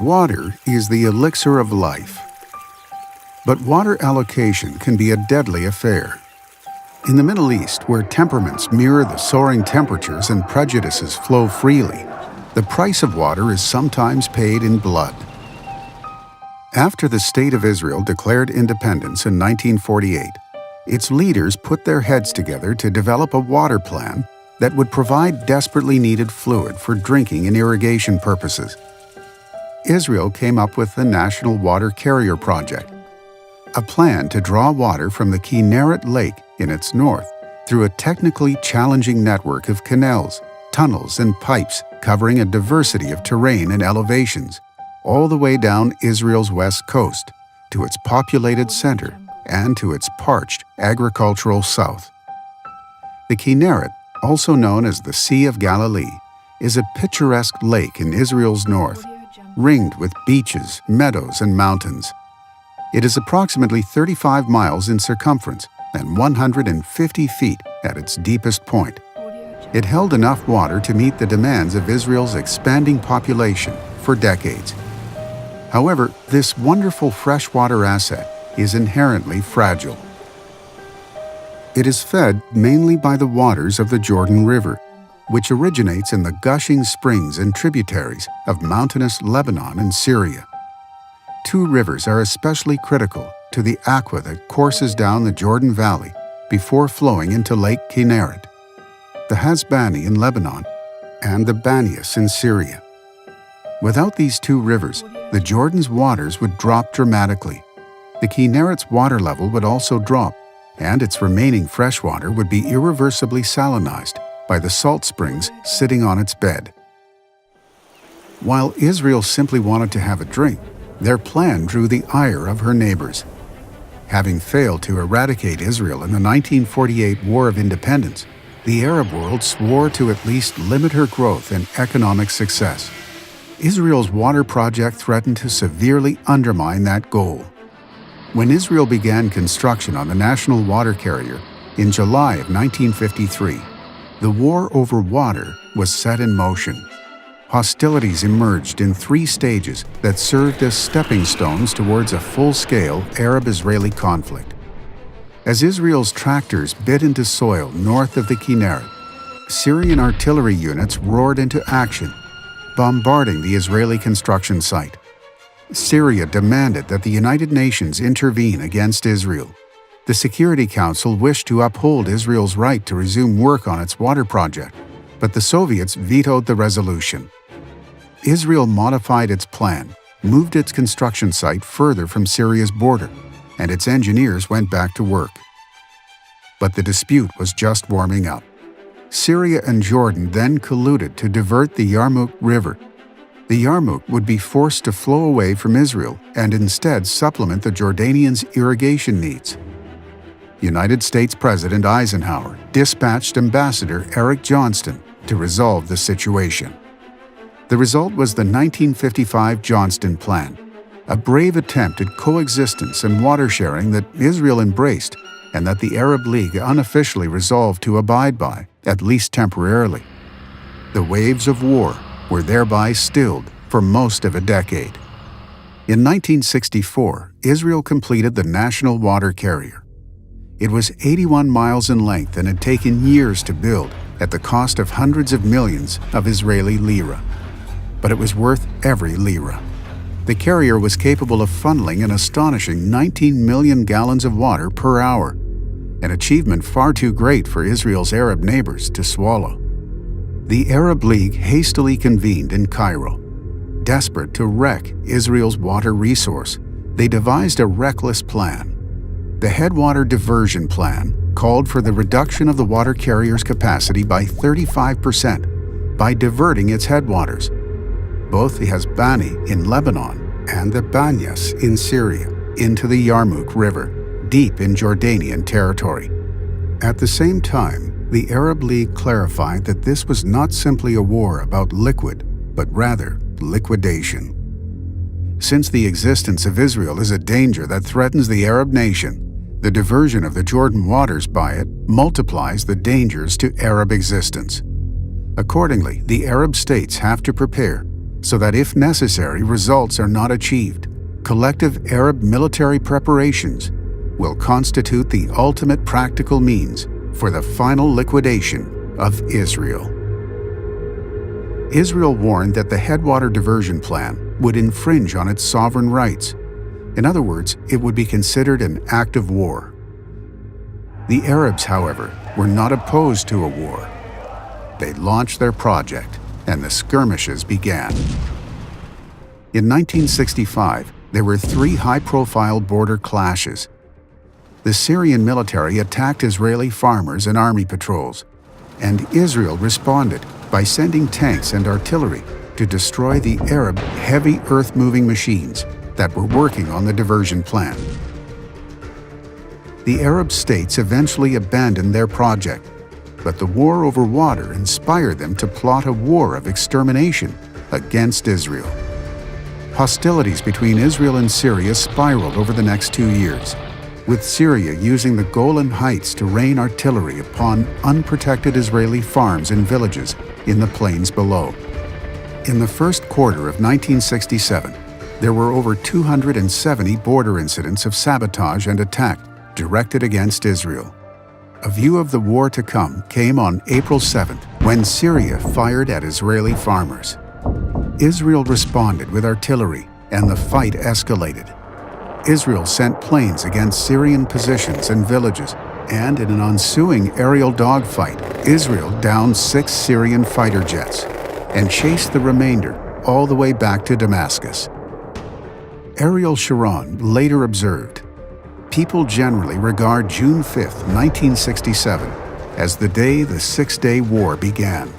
Water is the elixir of life. But water allocation can be a deadly affair. In the Middle East, where temperaments mirror the soaring temperatures and prejudices flow freely, the price of water is sometimes paid in blood. After the State of Israel declared independence in 1948, its leaders put their heads together to develop a water plan that would provide desperately needed fluid for drinking and irrigation purposes. Israel came up with the National Water Carrier Project, a plan to draw water from the Kinneret Lake in its north through a technically challenging network of canals, tunnels, and pipes covering a diversity of terrain and elevations, all the way down Israel's west coast to its populated center and to its parched agricultural south. The Kinneret, also known as the Sea of Galilee, is a picturesque lake in Israel's north, ringed with beaches, meadows, and mountains. It is approximately 35 miles in circumference and 150 feet at its deepest point. It held enough water to meet the demands of Israel's expanding population for decades. However, this wonderful freshwater asset is inherently fragile. It is fed mainly by the waters of the Jordan River, which originates in the gushing springs and tributaries of mountainous Lebanon and Syria. Two rivers are especially critical to the aqua that courses down the Jordan Valley before flowing into Lake Kinneret: the Hasbani in Lebanon and the Banias in Syria. Without these two rivers, the Jordan's waters would drop dramatically. The Kinneret's water level would also drop, and its remaining freshwater would be irreversibly salinized by the salt springs sitting on its bed. While Israel simply wanted to have a drink, their plan drew the ire of her neighbors. Having failed to eradicate Israel in the 1948 War of Independence, the Arab world swore to at least limit her growth and economic success. Israel's water project threatened to severely undermine that goal. When Israel began construction on the national water carrier in July of 1953, the war over water was set in motion. Hostilities emerged in 3 stages that served as stepping stones towards a full-scale Arab-Israeli conflict. As Israel's tractors bit into soil north of the Kinneret, Syrian artillery units roared into action, bombarding the Israeli construction site. Syria demanded that the United Nations intervene against Israel. The Security Council wished to uphold Israel's right to resume work on its water project, but the Soviets vetoed the resolution. Israel modified its plan, moved its construction site further from Syria's border, and its engineers went back to work. But the dispute was just warming up. Syria and Jordan then colluded to divert the Yarmouk River. The Yarmouk would be forced to flow away from Israel and instead supplement the Jordanians' irrigation needs. United States President Eisenhower dispatched Ambassador Eric Johnston to resolve the situation. The result was the 1955 Johnston Plan, a brave attempt at coexistence and water sharing that Israel embraced and that the Arab League unofficially resolved to abide by, at least temporarily. The waves of war were thereby stilled for most of a decade. In 1964, Israel completed the national water carrier. It was 81 miles in length and had taken years to build at the cost of hundreds of millions of Israeli lira. But it was worth every lira. The carrier was capable of funneling an astonishing 19 million gallons of water per hour, an achievement far too great for Israel's Arab neighbors to swallow. The Arab League hastily convened in Cairo. Desperate to wreck Israel's water resource, they devised a reckless plan. The Headwater Diversion Plan called for the reduction of the water carrier's capacity by 35% by diverting its headwaters, both the Hasbani in Lebanon and the Banias in Syria, into the Yarmouk River, deep in Jordanian territory. At the same time, the Arab League clarified that this was not simply a war about liquid, but rather liquidation. Since the existence of Israel is a danger that threatens the Arab nation, the diversion of the Jordan waters by it multiplies the dangers to Arab existence. Accordingly, the Arab states have to prepare, so that if necessary results are not achieved, collective Arab military preparations will constitute the ultimate practical means for the final liquidation of Israel. Israel warned that the Headwater Diversion Plan would infringe on its sovereign rights. In other words, it would be considered an act of war. The Arabs, however, were not opposed to a war. They launched their project, and the skirmishes began. In 1965, there were 3 high-profile border clashes. The Syrian military attacked Israeli farmers and army patrols, and Israel responded by sending tanks and artillery to destroy the Arab heavy earth-moving machines that were working on the diversion plan. The Arab states eventually abandoned their project, but the war over water inspired them to plot a war of extermination against Israel. Hostilities between Israel and Syria spiraled over the next 2 years, with Syria using the Golan Heights to rain artillery upon unprotected Israeli farms and villages in the plains below. In the first quarter of 1967, there were over 270 border incidents of sabotage and attack directed against Israel. A view of the war to come came on April 7th, when Syria fired at Israeli farmers. Israel responded with artillery, and the fight escalated. Israel sent planes against Syrian positions and villages, and in an ensuing aerial dogfight, Israel downed 6 Syrian fighter jets and chased the remainder all the way back to Damascus. Ariel Sharon later observed, "People generally regard June 5, 1967, as the day the Six-Day War began.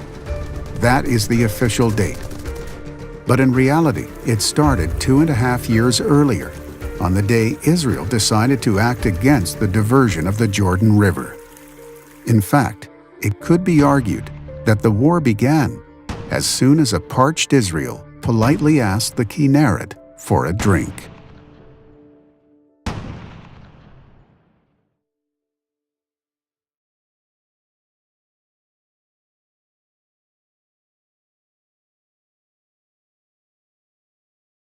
That is the official date. But in reality, it started 2.5 years earlier, on the day Israel decided to act against the diversion of the Jordan River. In fact, it could be argued that the war began as soon as a parched Israel politely asked the Kinneret for a drink."